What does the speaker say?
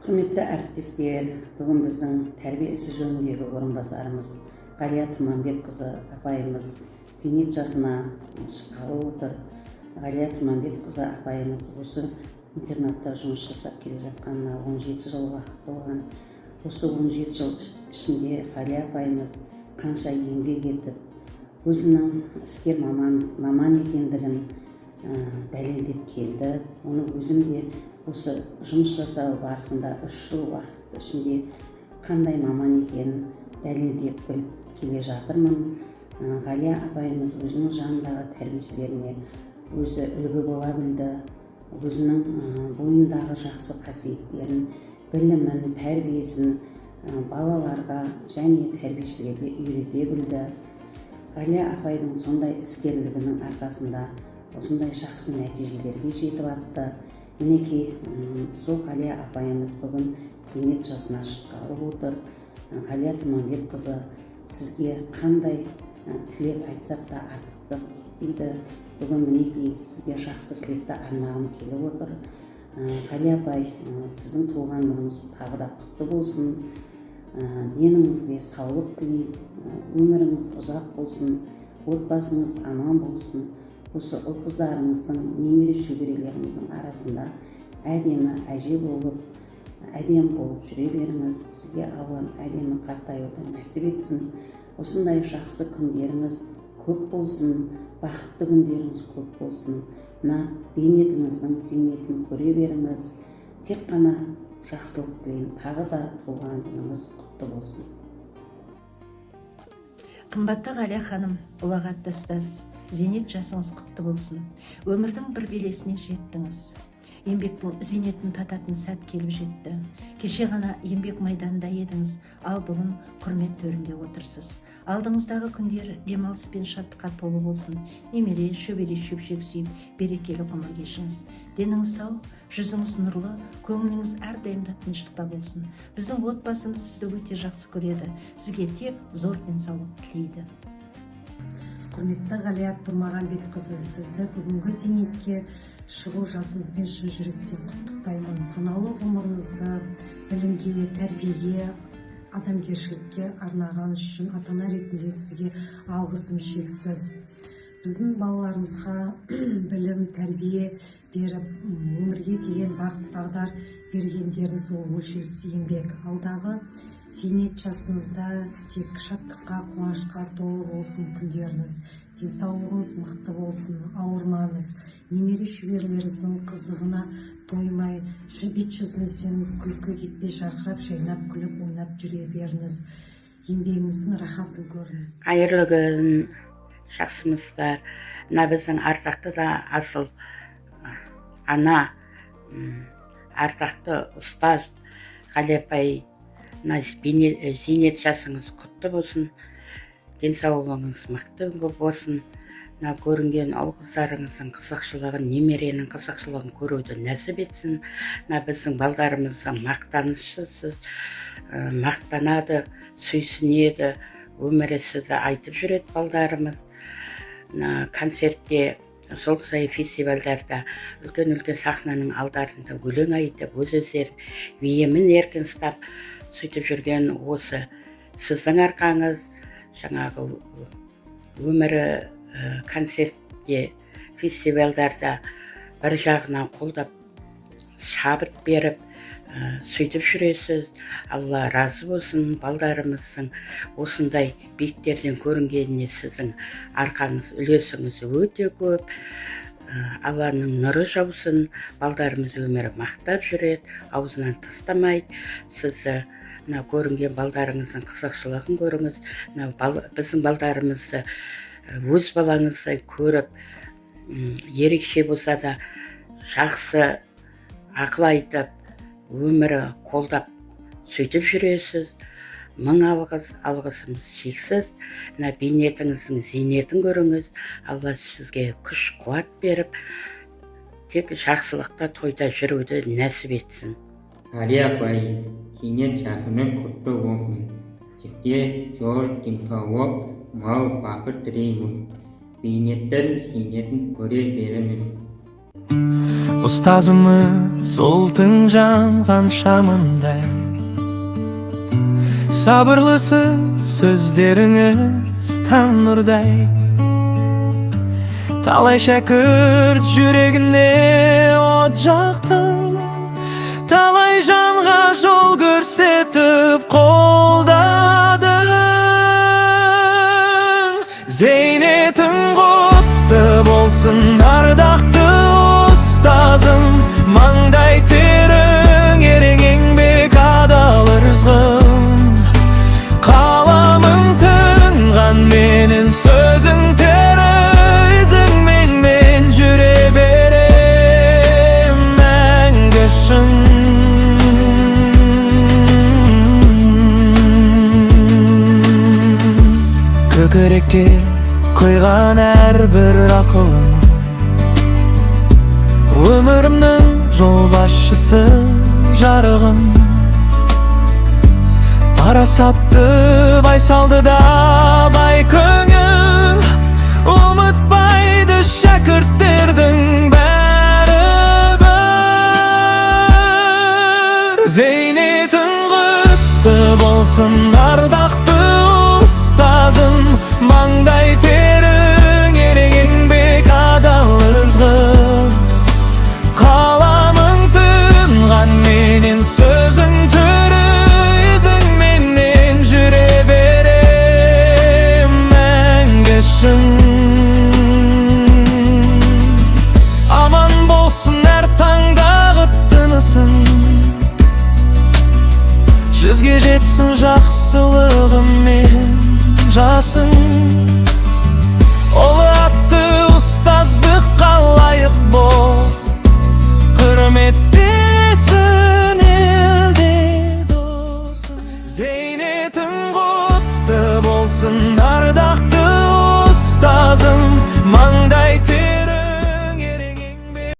Құрметті әріптестер, бүгін біздің тәрбие ісі жөніндегі орынбасарымыз Ғалия Тұманбетқызы апайымыз зейнет жасына шыққалы отыр. Ғалия Тұманбетқызы апайымыз осы интернатта жұмыс жасап келе жатқанына 17 жыл уақыт болған. Осы 17 жыл ішінде Ғалия апайымыз қанша еңбек етіп, өзінің іскер маман екендігін дәлелдеп келді. Оны өзім де осы жұмыс жасау барысында 3 жыл уақыт ішінде қандай маман екенін дәлелдеп біліп келе жатырмын. Ғалия апайымыз өзінің жанындағы тәрбиешілеріне өзі үлгі бола білді. Өзінің бойындағы жақсы қасиеттерін, білімін, тәрбиесін балаларға және тәрбиешілерге үйрете білді. Ғалия апайдың сондай іскерлігінің арқасында осындай жақсы нәтижелерге жетіп атты. Мінекей сол Ғалия апайымыз бүгін зейнет жасына шыққалы отыр. Ғалия Тұманбетқызы, сізге қандай тілек айтсақ та артықтық етпейді. Бүгін мінекей сізге жақсы тілекті арнағым келіп отыр. Ғалия апай, сіздің туған күніңіз тағы да құтты болсын. Деніңізге саулық тілеймін, өміріңіз ұзақ болсын, отбасыңыз аман болсын. Осы ұл-қыздарыңыздың, немере шөберелеріңіздің арасында әдемі әже болып, әдемі болып жүре беріңіз. Сізге Аллам әдемі қартаюды нәсіп етсін. Осындай жақсы күндеріңіз көп болсын, бақытты күндеріңіз көп болсын. Мына бейнетіңіздің зейнетін көре беріңіз. Тек қана жақсылық тілеймін. Тағы да туған күніңіз құтты болсын. Қымбатты Ғалия ханым, ұлағатты ұстаз, зейнет жасыңыз құтты болсын. Өмірдің бір белесіне жеттіңіз. Еңбектің зейнетін тататын сәт келіп жетті. Кеше ғана еңбек майданында едіңіз, ал бүгін құрмет төрінде отырсыз. Алдыңыздағы күндер демалыс пен шаттыққа толы болсын. Немере, шөбере, шөпшек сүйіп, берекелі ғұмыр кешіңіз. Деніңіз сау, жүзіңіз нұрлы, көңіліңіз әрдайымда тыныштықта болсын. Біздің отбасымыз сізді өте жақсы көреді. Сізге тек зор денсаулық тілейді. Құрметті Ғалия Тұманбетқызы, сізді бүгінгі зейнетке шығу жасыңызбен шын жүректен құттықтаймын. Санаулы ғұмырыңызды білімге, тәрбиеге, адамгершілікке арнағаныңыз үшін ата-ана ретінде сізге алғысым шексіз. Біздің балаларымызға білім, тәрбие беріп, өмірге деген бағыт бағдар бергендеріңіз ол өлшеусіз еңбек. Алдағы зейнет жасыңызда тек шаттыққа, қуанышқа толы болсын күндеріңіз. Денсаулығыңыз мықты болсын, ауырмаңыз. Немере шөберелеріңіздің қызығына тоймай, бет-жүзіңізден күлкі кетпей, жарқырап, жайнап, күліп, ойнап жүре беріңіз. Еңбегіңіздің рахатын көріңіз. Қайырлы күн, жақсымыздар. Мына біздің ардақты да асыл ана, ардақты ұстаз Ғалия апай, зейнет жасыңыз құтты болсын, денсаулығыңыз мықты болсын. Көрінген ұл-қыздарыңыздың қызықшылығын, немеренің қызықшылығын көруді нәсіп етсін. Біздің балдарымыздың мақтанышысыз, мақтанады, сүйсінеді, өмірі сізді айтып жүреді балдарымыз. Концертте, жыл сайын фестивальдарда, үлкен-үлкен сахнаның алдарында өлең айтып, өз-өздерін виемін еркін ұстап, сөйтіп жүрген осы сіздің арқаңыз. Жаңағы өмірі концертте, фестивальдарда бір жағынан қолдап, шабыт беріп, сөйтіп жүресіз. Алла разы болсын. Балдарымыздың осындай биіктерден көрінгеніне сіздің арқаңыз, үлесіңіз өте көп. Алланың нұры жаусын. Балдарымыз өмірі мақтап жүреді, аузынан тастамайды. Сізді көрінген балдарыңыздың қызықшылығын көріңіз. Біздің балдарымызды өз балаңыздай көріп, ерекше болса да жақсы ақыл айтып, өмірі қолдап сөйтіп жүресіз. Мың алғысымыз шексіз. Бейнетіңіздің зейнетін көріңіз. Алла сізге күш қуат беріп, тек жақсылықта, тойда жүруді нәсіп етсін. Ғалия апай, зейнет жасының құтты болсын. Сізге зор денсаулық, мал, бақыт тілейміз. Бейнеттің зейнетін көре беріңіз. Ұстазымыз ұлттың жанған шамындай, сабырлысыз сөздеріңіз таң нұрдай. Талай шәкірт жүрегіне от жақтың, талай жанға жол көрсетіп қолдадың. Зейнетің құтты болсын, ардақты ұстазым, маңдай терің ерең еңбек адал ырзғым. Қаламың тыңған менің сөзің тері, ізіңмен мен жүре берем мәңгі шын. Көкірекке құйған әрбір ақылым, өмірімнің жолбасшысы жарығым. Парасатты байсалды да бай көңіл, ұмытпайды шәкірттердің бәрібір. Зейнетің құтты болсын, ардақты ұстазым, маңдай терің ерең еңбек адал ырзғым. Қаламың тыңған менен сөзің түрі, ізіңмен мен жүре берем мәңгі шын. Аман болсын әр таңдағы тынысың, жүзге жетсін жақсылығым мен жасың. Олы атты ұстаздыққа лайық бол, құрмет